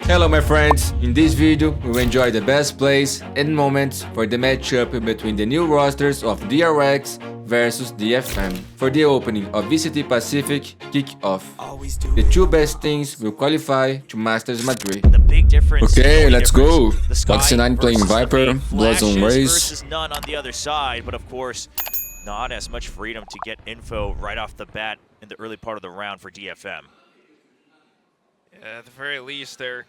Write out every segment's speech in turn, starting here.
Hello my friends, in this video we will enjoy the best plays and moments for the matchup between the new rosters of DRX versus DFM for the opening of VCT Pacific Kickoff. The two best teams will qualify to Masters Madrid. Okay, let's go. FocusMe playing Viper, Bloods on Raze. Versus none on the other side, but of course, not as much freedom to get info right off the bat in the early part of the round for DFM. Yeah, at the very least, they're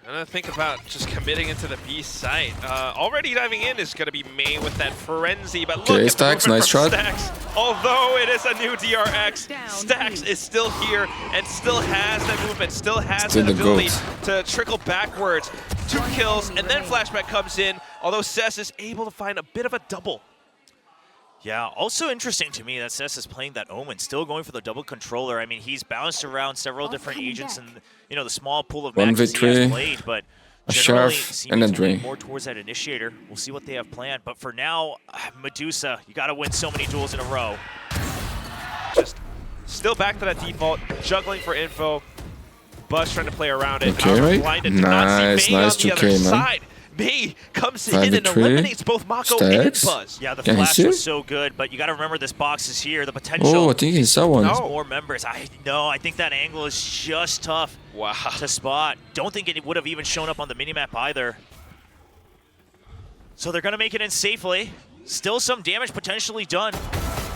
gonna think about just committing into the B site. Already diving in is gonna be May with that frenzy, but look at Stacks, the nice shot. Stacks. Although it is a new DRX, Stacks is still here and still has that movement, still has Still that the ability GOAT. to trickle backwards. 2 kills, and then Flashback comes in, although Cess is able to find a bit of a double. Yeah, also interesting to me that Cess is playing that Omen, still going for the double controller. I mean, he's bounced around several different agents and, you know, the small pool of matches he has played, but a generally Sharf, and a seems to lean Dre. more towards that initiator. We'll see what they have planned, but for now, Medusa, you got to win so many duels in a row. Just still back to that default, juggling for info. Buzz trying to play around it. Okay, right? Blinded, did not see May Nice on the 2K, other man. side. May comes in and eliminates both Mako and Buzz. Yeah, the Can he flash see? was so good, but you got to remember this box is here. The potential. Oh, I think he saw one. No. More members. I think that angle is just tough Wow. to spot. Don't think it would have even shown up on the minimap either. So they're going to make it in safely. Still some damage potentially done.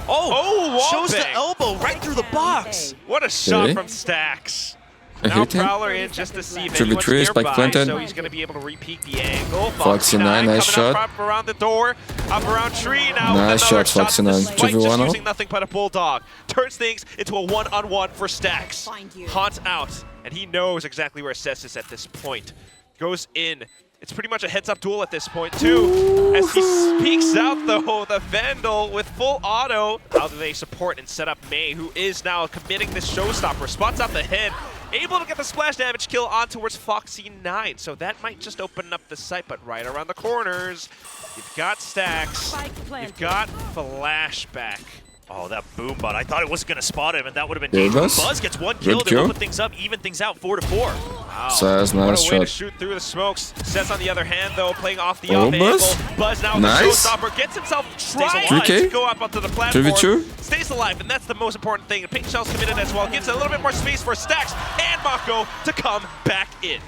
Oh, shows the wallbang. elbow right through the box. What a shot Okay. from Stacks. I Now hit him. Prowler in just to see if Triple anyone's tree, spike nearby, planted. so he's going to be able to repeat the angle. FocusMe, nice coming shot. Up around the door, up around tree now. Nice with another shot, FocusMe, The Spike just 2v1. using nothing but a bulldog. Turns things into a one-on-one for Stacks. Haunts out, and he knows exactly where Cess is at this point. Goes in. It's pretty much a heads-up duel at this point, too. As he speaks out, though, the Vandal with full auto. How do they support and set up May, who is now committing this showstopper? Spots out the head, able to get the splash damage kill on towards Foxy9. So that might just open up the site, but right around the corners, you've got Stacks, you've got Flashback. Oh, that boom bot. I thought it wasn't going to spot him, and that would have been There dangerous. goes. Buzz gets one kill. Good They will kill. put things up, even things out 4-4. Wow. Says What nice a way to shot. shoot through the smokes. Cess on the other hand, though, playing off the Oh, off angle. Buzz. Buzz now with Nice. the showstopper, gets himself trying 3K. to go up onto the platform. 2v2. Stays alive, and that's the most important thing. Pink Shell's committed as well. Gives a little bit more space for Stacks and Mako to come back in.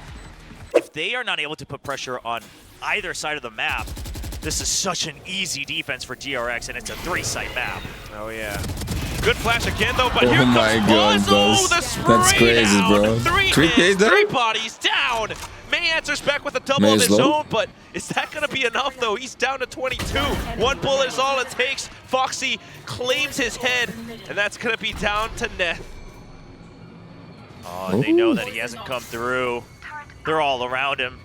If they are not able to put pressure on either side of the map, this is such an easy defense for DRX, and it's a 3-site map. Oh, yeah. Good flash again, though, but Oh here my comes God, Buzz. Oh, Buzz. the spray That's crazy, down. bro. 3 3K hits, down? 3 bodies down. May answers back with a double May of is his low. own, but is that going to be enough, though? He's down to 22. 1 bullet is all it takes. Foxy claims his head, and that's going to be down to Neth. Oh, they know that he hasn't come through. They're all around him.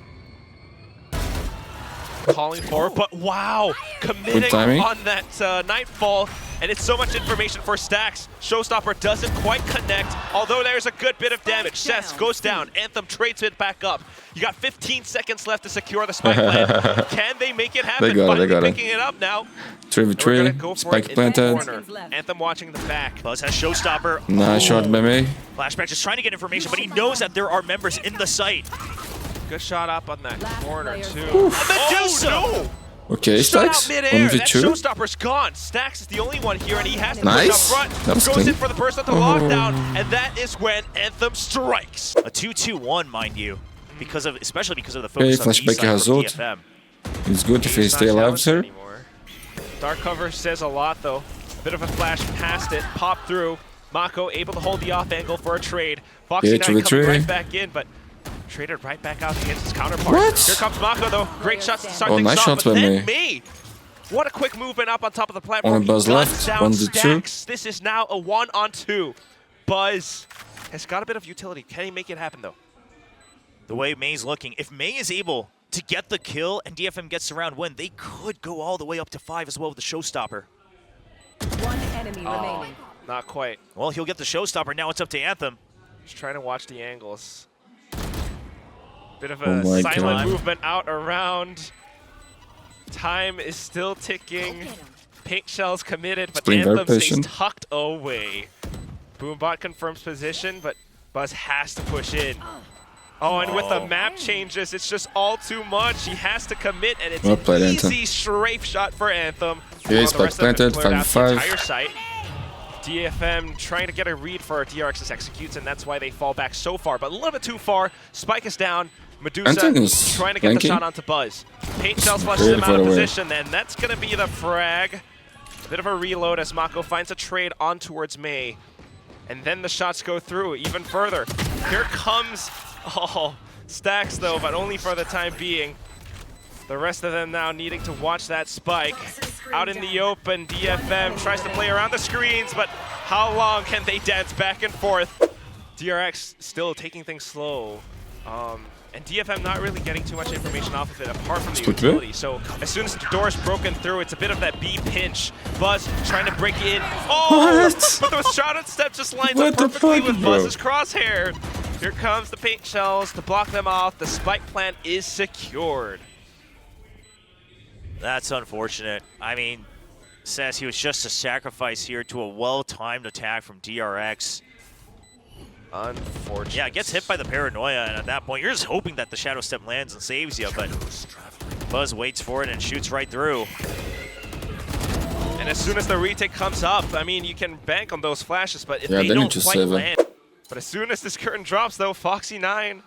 Calling for it, but wow, committing timing. on that Nightfall, and it's so much information for Stacks. Showstopper doesn't quite connect, although there's a good bit of damage. Cess goes down, Anthem trades it back up. You got 15 seconds left to secure the spike plant. Can they make it happen? They got it, Finally picking it up now. 3v3, spike planted. Anthem watching the back. Buzz has showstopper. Nice shot by me. Flashback just trying to get information, but he knows that there are members in the site. Good shot up on that corner, too. Medusa! Oh, no! Okay, Shut out Stacks. midair. That 1v2. showstopper's gone. Stacks is the only one here, and he has to Nice. push up front. That was Goes clean. in for the burst of the lockdown, and that is when Anthem strikes. A 2-2-1, mind you, especially because of the Okay, focus on the flashback east side has from ult. DFM. It's good if he He's stay not alive, challenged sir. anymore. Dark cover says a lot, though. Bit of a flash past it, pop through. Mako able to hold the off angle for a trade. Foxy9 coming 2v3. right back in, but traded right back out against his counterpart. What? Here comes Mako, though. Great shots to start Oh, things nice off, shots but by then me. What a quick movement up on top of the platform. Only Buzz He guns left. down 1v2. Stacks. This is now a 1-on-2. Buzz has got a bit of utility. Can he make it happen, though? The way May's looking, if May is able to get the kill and DFM gets the round win, they could go all the way up to 5 as well with the showstopper. One enemy remaining. Not quite. Well, he'll get the showstopper. Now it's up to Anthem. Just trying to watch the angles. Bit of Oh a my silent God. movement out around. Time is still ticking. Pink Shell's committed, but being very Anthem stays patient. tucked away. Boombot confirms position, but Buzz has to push in. Oh, and with the map changes, it's just all too much. He has to commit, and it's Well an played, easy strafe shot for Anthem. Yeah, spike planted, 5v5. Entire site. DFM trying to get a read for DRX's executes, and that's why they fall back so far. But a little bit too far. Spike is down. Medusa trying to get the shot onto Buzz. Paint shells flushes him out of position, and that's going to be the frag. A bit of a reload as Mako finds a trade on towards May. And then the shots go through even further. Here comes, Stacks though, but only for the time being. The rest of them now needing to watch that spike. Out in the open, DFM tries to play around the screens, but how long can they dance back and forth? DRX still taking things slow. And DFM not really getting too much information off of it apart from the utility. So as soon as the door is broken through, it's a bit of that B pinch. Buzz trying to break in. Oh, but the shot and step just lines up perfectly with Buzz's crosshair. Here comes the paint shells to block them off. The spike plant is secured. That's unfortunate. I mean, says he was just a sacrifice here to a well-timed attack from DRX. Unfortunate. Yeah, gets hit by the paranoia, and at that point, you're just hoping that the shadow step lands and saves you, but Buzz waits for it and shoots right through. And as soon as the retake comes up, I mean, you can bank on those flashes, but if Yeah, they they don't need to quite save it. land. But as soon as this curtain drops, though, Foxy9,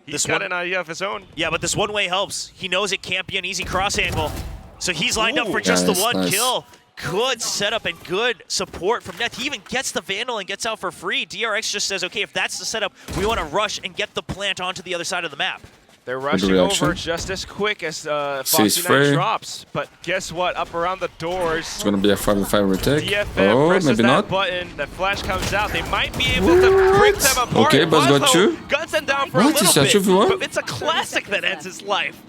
he's got an idea of his own. Yeah, but this one way helps. He knows it can't be an easy cross angle, so he's lined up for just the one kill. Good setup and good support from Neth. He even gets the Vandal and gets out for free. DRX just says, okay, if that's the setup, we want to rush and get the plant onto the other side of the map. They're rushing over just as quick as Foxy9 drops. But guess what? Up around the doors. It's going to be a 5v5 retake. DFM presses maybe that not. button. The flash comes out. They might be able to break them apart. Okay, Buzz got you. Guns them down for a little Is that bit. 2v1? But it's a classic that ends his life.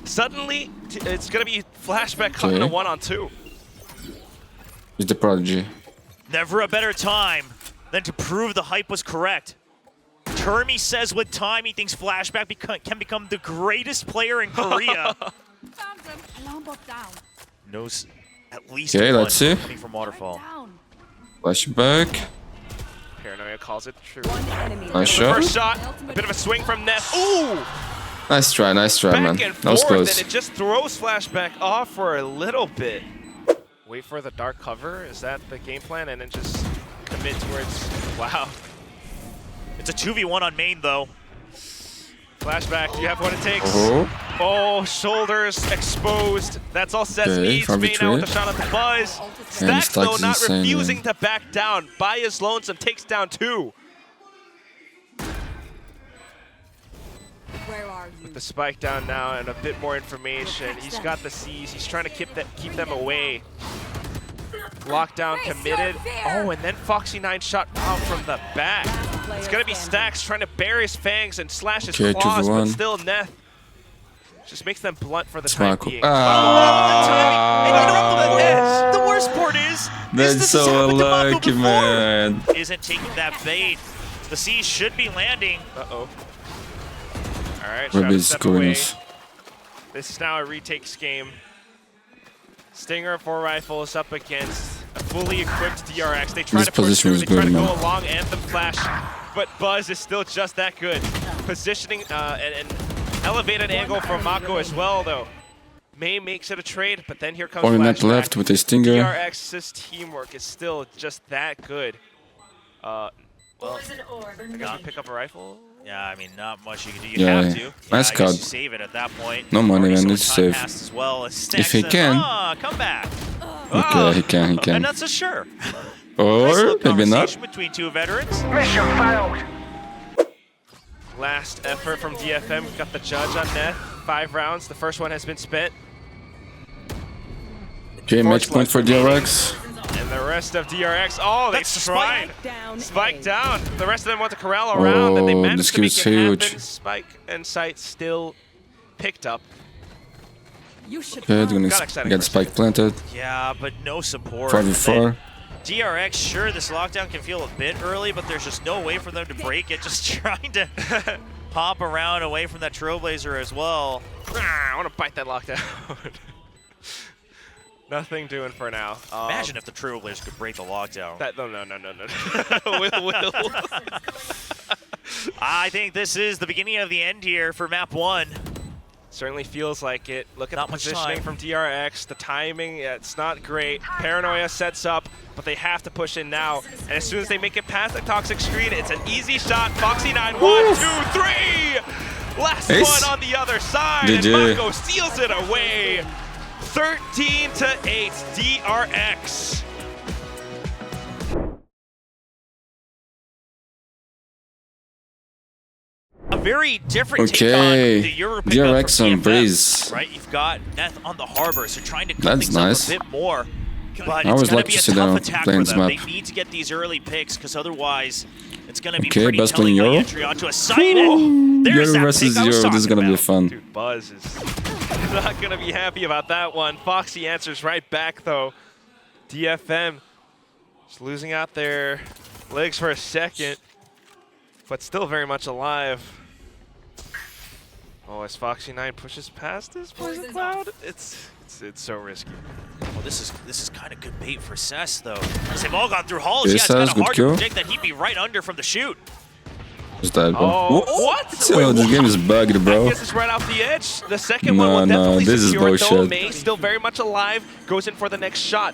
Suddenly, it's going to be flashback cut into 1-on-2. He's the prodigy. Never a better time than to prove the hype was correct. Termi says with time he thinks Flashback can become the greatest player in Korea. Knows at least one let's see. from Waterfall. Flashback. Paranoia calls it true. Nice shot. First shot, a bit of a swing from Neth. Ooh! Nice try, man. Back and That was forth, close. and it just throws Flashback off for a little bit. Wait for the dark cover, is that the game plan? And then just commit towards, wow. It's a 2v1 on main though. Flashback, do you have what it takes? Oh, shoulders exposed. That's all Seth needs. May now with a shot at the Buzz. Stacks though not refusing to back down. By his lonesome takes down 2. Where are you? With the spike down now and a bit more information. He's got the C's. He's trying to keep them away. Lockdown committed. Oh, and then Foxy9 shot out from the back. It's going to be Stacks trying to bury his fangs and slash his claws, but still Neth just makes them blunt for the time being. The worst part is that's so unlucky, man. Isn't taking that bait. The C should be landing. Uh-oh. All right, Maybe try to it's step going away. off. This is now a retakes game. Stinger 4 rifles up against a fully equipped DRX. They try to push through, they try to go along Anthem flash, but Buzz is still just that good. Positioning an elevated angle from Mako as well, though. May makes it a trade, but then here comes Only net left with a Stinger. DRX's teamwork is still just that good. Well, I gotta pick up a rifle. Yeah, I mean, not much you can do. You have to. Nice cut. Save it at that point. No money, man. It's safe. As well. If he can. Come back. Okay, he can. And that's a sure. Or maybe not. Between two veterans. Mission failed. Last effort from DFM. We've got the judge on Neth. 5 rounds. The first one has been spent. Okay, match point for DRX. And the rest of DRX, oh, they tried. Spike down. The rest of them want to corral around, and they managed to make it happen. Spike and Sight still picked up. Okay, they're gonna get Spike planted. Yeah, but no support. 5v4. DRX, sure, this lockdown can feel a bit early, but there's just no way for them to break it. Just trying to hop around away from that Trailblazer as well. I want to bite that lockdown. Nothing doing for now. Imagine if the Trailblazers could break the lockdown. No. I think this is the beginning of the end here for map 1. Certainly feels like it. Look at Not the much positioning time. from DRX. The timing, it's not great. Paranoia sets up, but they have to push in now. And as soon as they make it past the toxic screen, it's an easy shot. Foxy9, 1, 2, 3! Last Ace. one on the other side, GG. and Mako steals it away. 13-8, DRX. A very different take Okay, on the European DRX on Breeze. right? You've got Neth on the harbor, so trying to cut That's things nice. up a bit more. But I it's always going like to to be a see tough them attack playing for this them. map. They need to get these early picks, because otherwise it's going to be Okay, pretty Buzz telling playing on the Euro. entry onto a site. And there's Euro that versus pick I was Euro, this is talking gonna be about. fun. Dude, Buzz is not going to be happy about that one. Foxy answers right back, though. DFM just losing out their legs for a second, but still very much alive. Oh, as Foxy9 pushes past this poison cloud, it's so risky. Well, this is kind of good bait for Cess, though. As they've all gone through halls, Yeah, yeah, it's kind Cess, of good hard kill. to predict that he'd be right under from the shoot. What's that, bro? Oh, what? So this game is bugged, I bro. guess it's right off the edge. The second No, one will no, definitely this is secure it, though. bullshit. May still very much alive, goes in for the next shot.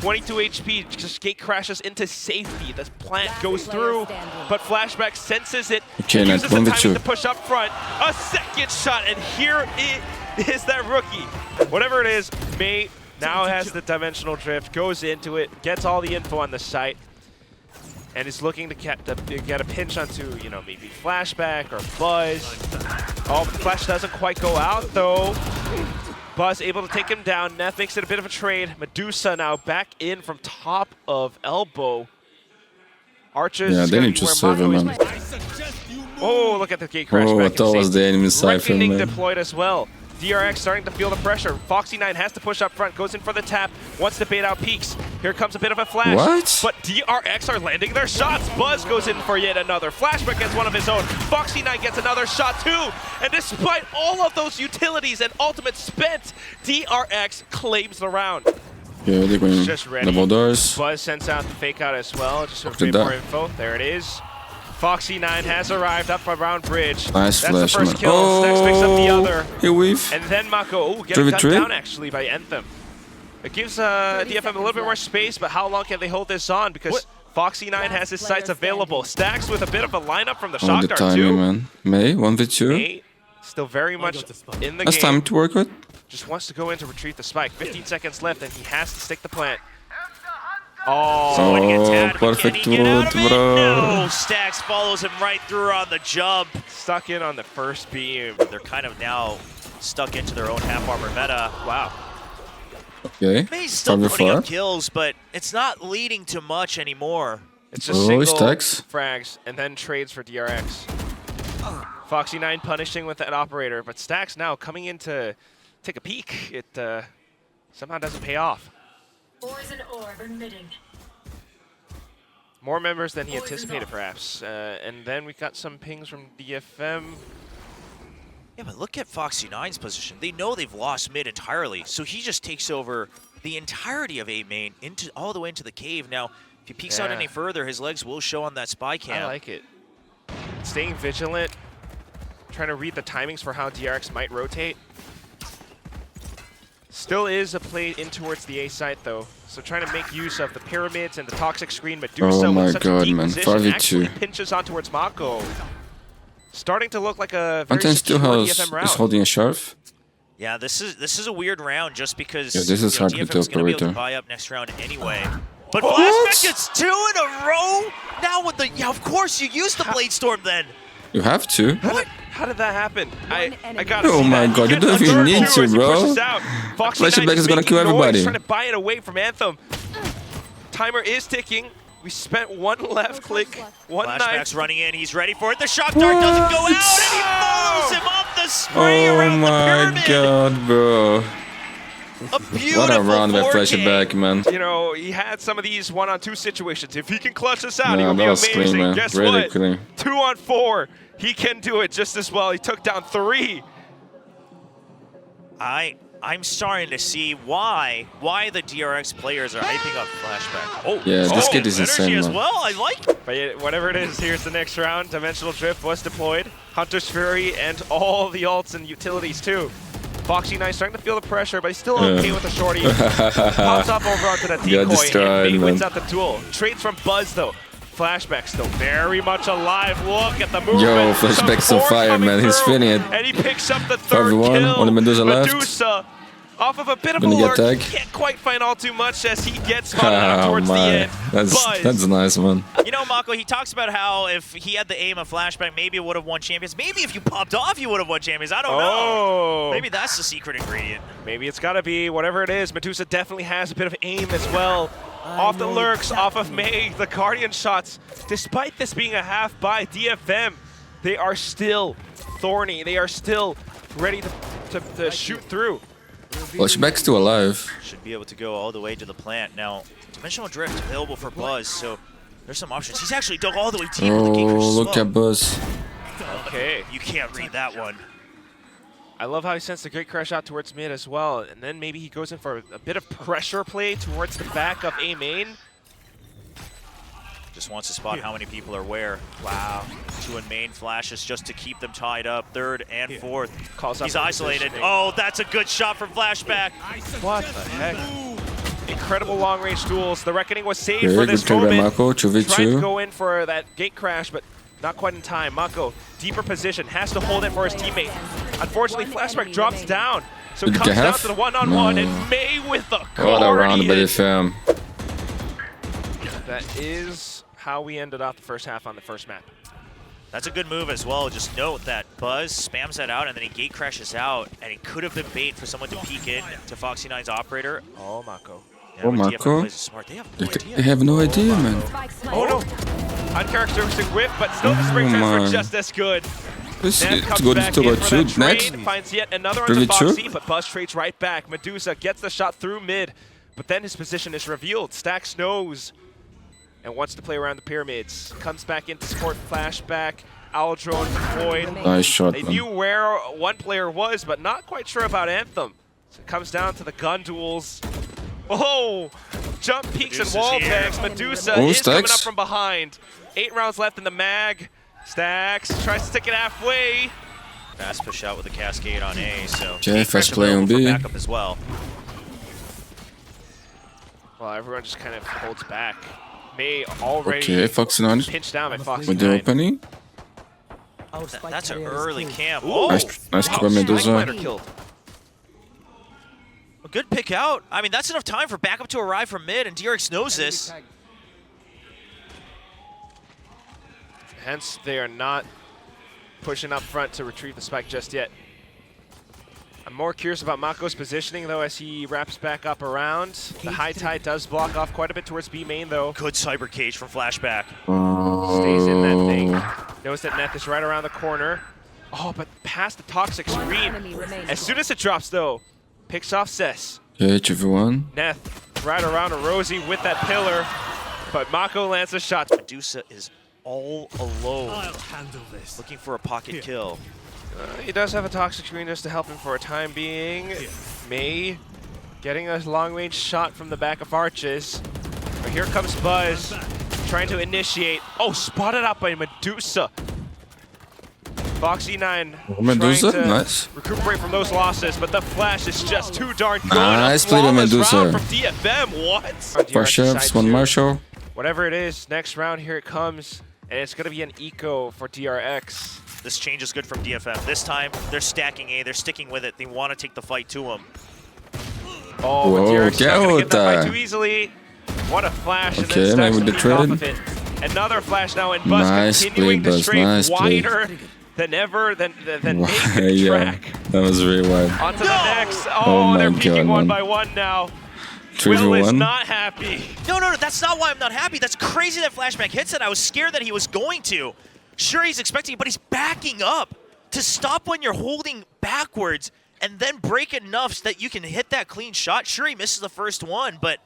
22 HP, just gate crashes into safety. The plant goes through, but Flashback senses it. Okay, uses Nat, the 1v2. timing to push up front. A second shot, and here it is that rookie. Whatever it is, May now has the dimensional drift, goes into it, gets all the info on the site, and is looking to get a pinch onto, you know, maybe Flashback or Buzz. Oh, Flash doesn't quite go out, though. Buzz able to take him down. Neth makes it a bit of a trade. Medusa now back in from top of elbow. Archers. Yeah, is they gonna need be to where save him, Mako man. Oh, look at the gate crash Oh, back I in thought it was safety. the enemy side from Reckoning me. deployed as well. DRX starting to feel the pressure. Foxy9 has to push up front, goes in for the tap, wants to bait out peaks. Here comes a bit of a flash. What? But DRX are landing their shots. Buzz goes in for yet another. Flashback gets one of his own. Foxy9 gets another shot too. And despite all of those utilities and ultimate spent, DRX claims the round. Yeah, they're going Just ready. double doors. Buzz sends out the fake out as well, just for a Look at bit more that. info. There it is. Foxy9 has arrived up around bridge. Nice That's flash, the first man. kill. Stax picks up the other. He weave. And then Mako, getting cut 3v3? down actually by Anthem. It gives DFM a little bit more space, but how long can they hold this on? Because Foxy9 has his sights available. Stax with a bit of a lineup from the Oh, shock the dart timing, too. man. May, 1v2. May still very much in the That's game. time to work with. Just wants to go in to retrieve the spike. 15 seconds left, and he has to stick the plant. Oh, Oh, When he gets tagged, perfect can he get out of wood, it? bro. No, Stax follows him right through on the jump. stuck in on the first beam. They're kind of now stuck into their own half armor meta. Wow. Okay. May's still putting 5v4. up kills, but it's not leading to much anymore. It's just Oh, single stacks. frags and then trades for DRX. Foxy9 punishing with that operator, but Stax now coming in to take a peek. It somehow doesn't pay off. Poison orb emitting. More members than he anticipated, perhaps. And then we got some pings from DFM. Yeah, but look at Foxy9's position. They know they've lost mid entirely, so he just takes over the entirety of A main into all the way into the cave. Now, if he peeks out Yeah. any further, his legs will show on that spy cam. I like it. Staying vigilant, trying to read the timings for how DRX might rotate. Still is a play in towards the A site, though. So trying to make use of the pyramids and the toxic screen. Medusa Oh my with such God, a deep man. position 5v2. actually pinches on towards Mako. Starting to look like a very Anten still secure has, DFM round. is holding a sharp. Yeah, this is a weird round just because Yeah, this is hard with the DFM's gonna be able to operator. buy up next round anyway. But What? Flashback gets 2 in a row. Now with the of course you use the Blade Storm then. You have to. How did that happen? I enemy. gotta Oh see my that. God, He you gets don't a even third need too to, as he bro. pushes out. Foxy9 Flashback just is gonna making kill noise, everybody. Trying to buy it away from Anthem. Timer is ticking. We spent one left click, one Flashback's knife. running in. He's ready for it. The shock dart doesn't go out, and he follows him up the spray Oh around the my pyramid. God, bro. A beautiful What a round by 4K. Flashback, man. You know, he had some of these 1-on-2 situations. If he can clutch this out, Yeah, he'll be that was amazing. clean, man. Guess Really what? clean. 2-on-4. He can do it just as well. He took down 3. I'm starting to see why the DRX players are hyping up Flashback. Oh, Yeah, this kid is energy insane, as man. well. I like it. But yeah, whatever it is, here's the next round. Dimensional Drift was deployed. Hunter's Fury and all the ults and utilities too. Foxy9 starting to feel the pressure, but he's still okay with the shorty. Pops up over onto that decoy destroyed, and man. wins out the duel. Trades from Buzz though. Flashback still very much alive. Look at the movement. Yo, Flashback's on fire, man. He's finning it. And he picks up the third Everyone, kill. only Medusa left. Medusa, off of a bit of a Gonna get lurk, tagged. can't quite find all too much as he gets spotted out towards the end. Buzz. That's nice, man. You know, Mako, he talks about how if he had the aim of Flashback, maybe it would have won Champions. Maybe if you popped off, you would have won Champions. I don't know. Maybe that's the secret ingredient. Maybe it's got to be whatever it is. Medusa definitely has a bit of aim as well. Off the lurks, off of May, the Guardian shots. Despite this being a half by DFM, they are still thorny. They are still ready to shoot through. Flashback's still alive. Should be able to go all the way to the plant. Now, Dimensional Drift available for Buzz, so there's some options. He's actually dug all the way deep with the Gaker Oh, look slow. at Buzz. Okay. You can't read that one. I love how he sends the great crash out towards mid as well, and then maybe he goes in for a bit of pressure play towards the back of A main. Just wants to spot how many people are where. Wow. 2 in main flashes just to keep them tied up. 3rd and 4th. Calls up He's the isolated. positioning. Oh, that's a good shot from Flashback. What the heck? Incredible long-range duels. The Reckoning was saved Okay, for good this trade by moment. Mako. Trying to 2v2. go in for that gate crash, but not quite in time. Mako, deeper position, has to hold it for his teammate. Unfortunately, Flashback drops down. So it Did comes they down have? to the one-on-one, No. and May with the What a round by Guardian. DFM. That is how we ended off the first half on the first map. That's a good move as well. Just note that Buzz spams that out and then he gate crashes out, and it could have been bait for someone to peek in to Foxy9's operator. Oh, Mako. Yeah, Oh, when DFM Mako. plays it smart, they have no idea. They have no idea, man. Oh no! Uncharacteristic whip, but still the spring transfer man. just as good. It's Neth comes good back to in go for that shoot next. trade, finds yet another on the 3v2. Foxy, but Buzz trades right back. Medusa gets the shot through mid, but then his position is revealed. Stax knows and wants to play around the pyramids. Comes back in to support Flashback. Owl drone deployed. Nice shot, They man. knew where one player was, but not quite sure about Anthem. So it comes down to the gun duels. Oh! Jump peeks Medusa's and wall here. bangs. Medusa Oh, is coming Stax. up from behind. 8 rounds left in the mag. Stax tries to stick it halfway. Fast push out with a cascade on A, so Okay, gate fast crash play on available for B. backup as well. Well, everyone just kind of holds back. May already Okay, Foxy9 pinched down by Foxy9. with the opening. That's an early camp. Ooh. Oh, Nice kill by Spike Medusa. Miner killed. a good pick out. I mean, that's enough time for backup to arrive from mid, and DRX knows this. Hence, they are not pushing up front to retrieve the spike just yet. I'm more curious about Mako's positioning, though, as he wraps back up around. The high tide does block off quite a bit towards B main, though. Good cyber cage from Flashback. Stays in that thing. Oh. Knows that Neth is right around the corner. Oh, but past the toxic screen. As soon as it drops, though, picks off Cess. Okay, 2v1. Neth right around a Rosie with that pillar, but Mako lands a shot. Medusa is all alone. Looking for a pocket kill. He does have a toxic screen just to help him for a time being. May getting a long-range shot from the back of arches. But here comes Buzz trying to initiate. Oh, spotted out by Medusa. Foxy9 Oh, Medusa, trying to nice. recuperate from those losses, but the flash is just too darn good. Nice A play by flawless Medusa. round from DFM. What? Four chefs, one Marshall. Whatever it is, next round, here it comes. And it's going to be an eco for DRX. This change is good from DFM. This time, they're stacking A. They're sticking with it. They want to take the fight to him. Oh, but Whoa, DRX is not going to get that Kelta. fight too easily. What a flash, and Okay, then maybe Stax the to off trade. of it. Another flash now, and Buzz Nice continuing play, to Buzz, stray nice play. wider than ever, than make the Yeah, track. that was really wide. On to the next. Oh Oh, they're my peeking God, one man. by one now. Will is 3v1. not happy. No, that's not why I'm not happy. That's crazy that Flashback hits it. I was scared that he was going to. Sure, he's expecting it, but he's backing up to stop when you're holding backwards and then break enough so that you can hit that clean shot. Sure, he misses the first one, but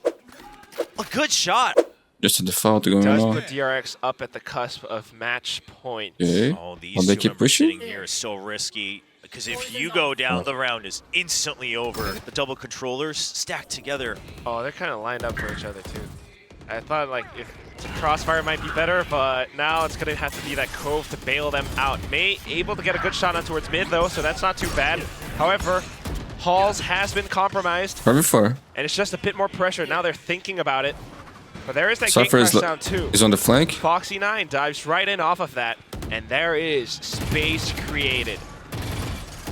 a good shot. Just a default going Does on. put DRX up at the cusp of match point. Okay. Oh, these Will they two keep members sitting pushing? here is so risky. Because if you go down, the round is instantly over. The double controllers stacked together. Oh, they're kind of lined up for each other too. I thought like if Crossfire might be better, but now it's gonna have to be that Cove to bail them out. May able to get a good shot on towards mid though, so that's not too bad. However, Halls has been compromised, 4v4. and it's just a bit more pressure. Now they're thinking about it. But there is that gate Cypher crash down too. is on the flank. Foxy9 dives right in off of that, and there is space created.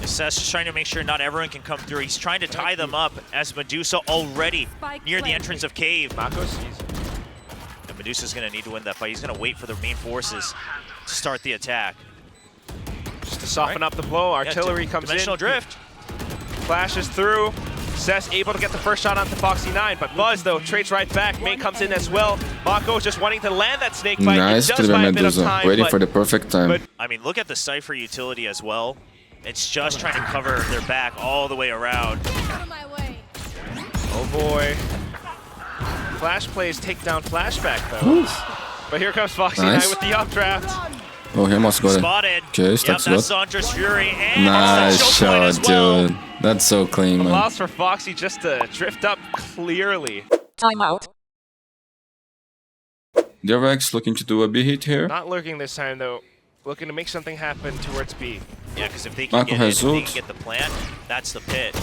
Cess is trying to make sure not everyone can come through. He's trying to tie them up as Medusa already near the entrance of Cave. Marcos, And Medusa's going to need to win that fight. He's going to wait for the main forces to start the attack. just to soften up the blow, artillery comes in. Dimensional drift. Flashes through. Cess able to get the first shot onto Foxy9, but Buzz though trades right back. May comes in as well. Mako just wanting to land that snake bite. Nice, It does play by buy a bit of Medusa. time, Waiting but- for the perfect time. but- I mean, look at the Cypher utility as well. It's just trying to cover their back all the way around. Oh boy. Flash plays take down flashback though. But here comes Foxy9 Nice. with the updraft. Oh, he almost got it. Spotted. Okay, Yep, stacks that's lot. Sandra's Fury. And Nice that's choke point as shot, well. dude. That's so clean, man. Allows for Foxy just to drift up clearly. Timeout. DRX looking to do a B hit here. Not lurking this time though. Looking to make something happen towards B. Yeah, because if they can Marco get it, has if they ult. can get the plant, that's the pit.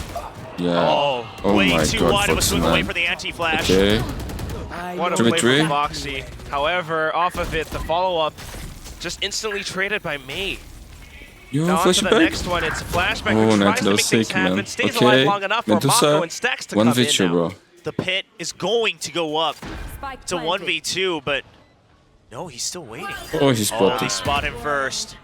Yeah. Oh, Oh way my too God, wide of a swing away Foxy9. for the anti-flash. Okay. What a 2v3. play from Foxy. However, off of it, the follow-up just instantly traded by May. Yo, Now on flash to the back. next one, it's a flashback Oh, who tries nice, to that make was things sick, happen, man. stays Okay, alive long enough for Medusa, Mako and Stacks to one come in v2, now. bro. The pit is going to go up Spike to planted. 1v2, but no, he's still waiting. Oh, he Oh, spotted. they spot him first.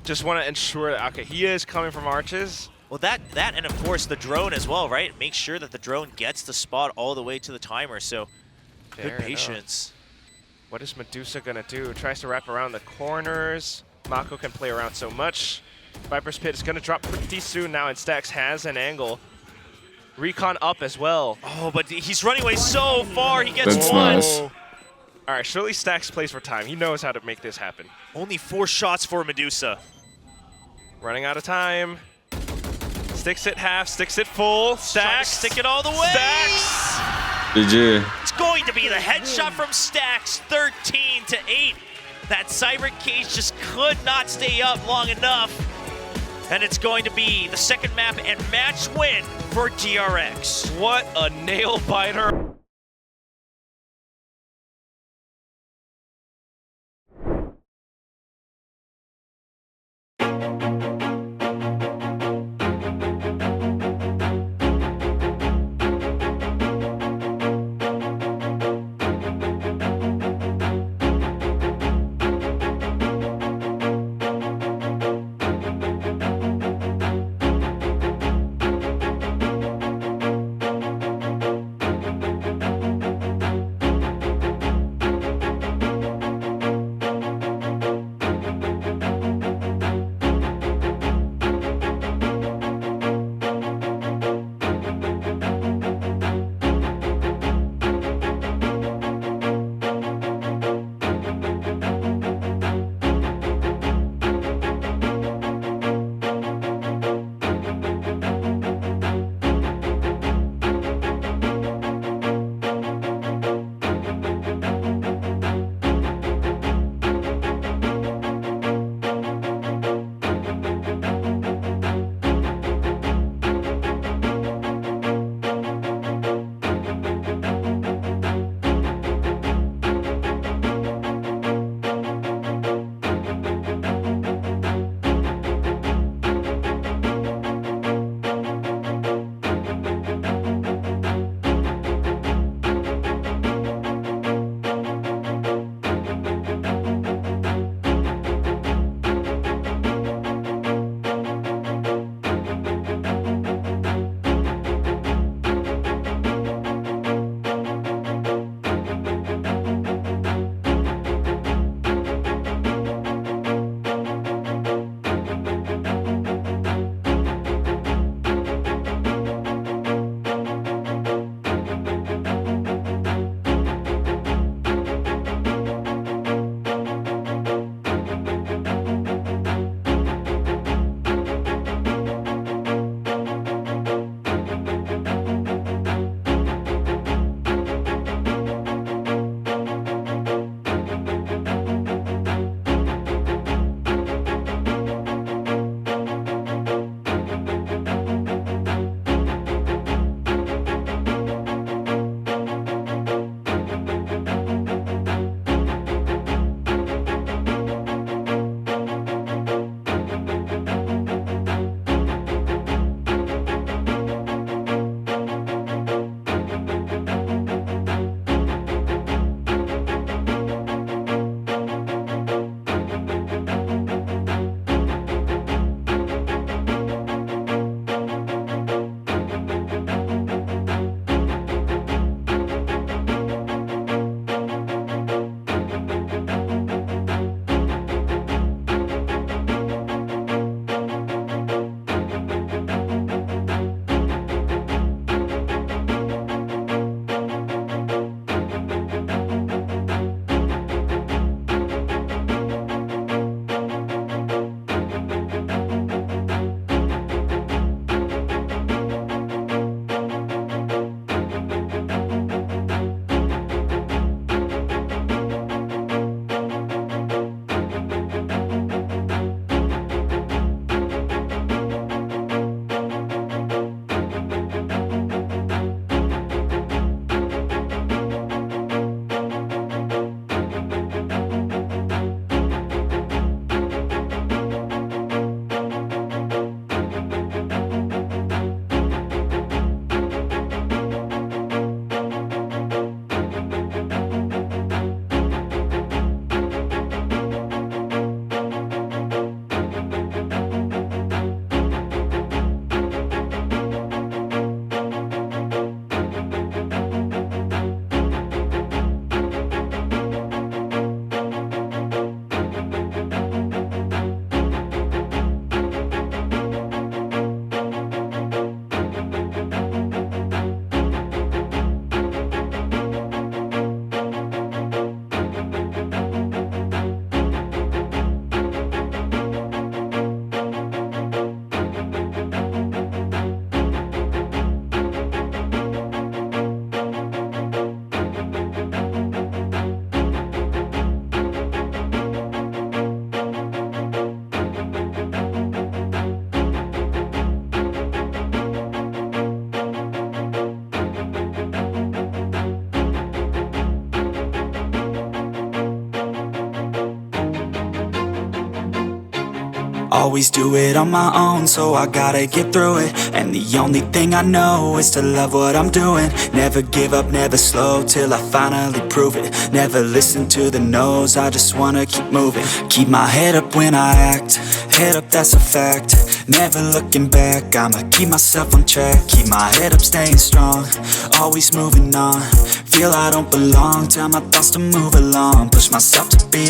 Just want to ensure that, okay, he is coming from arches. Well, that and of course the drone as well, right? Make sure that the drone gets the spot all the way to the timer, so Fair good enough. patience. What is Medusa gonna do? Tries to wrap around the corners. Mako can play around so much. Viper's Pit is gonna drop pretty soon now, and Stacks has an angle. Recon up as well. Oh, but he's running away so far. He gets That's one. nice. All right, surely Stacks plays for time. He knows how to make this happen. Only 4 shots for Medusa. Running out of time. Sticks it half, sticks it full. Trying to Stacks. stick it all the way. Stacks. GG. It's going to be the headshot from Stacks, 13-8. That Cyber Cage just could not stay up long enough. And it's going to be the second map and match win for DRX. What a nail biter. always do it on my own, so I gotta get through it. And the only thing I know is to love what I'm doing. Never give up, never slow, till I finally prove it. Never listen to the no's, I just wanna keep moving. Keep my head up when I act, head up, that's a fact. Never looking back, I'ma keep myself on track. Keep my head up, staying strong, always moving on. Feel I don't belong, tell my thoughts to move along. Push myself to be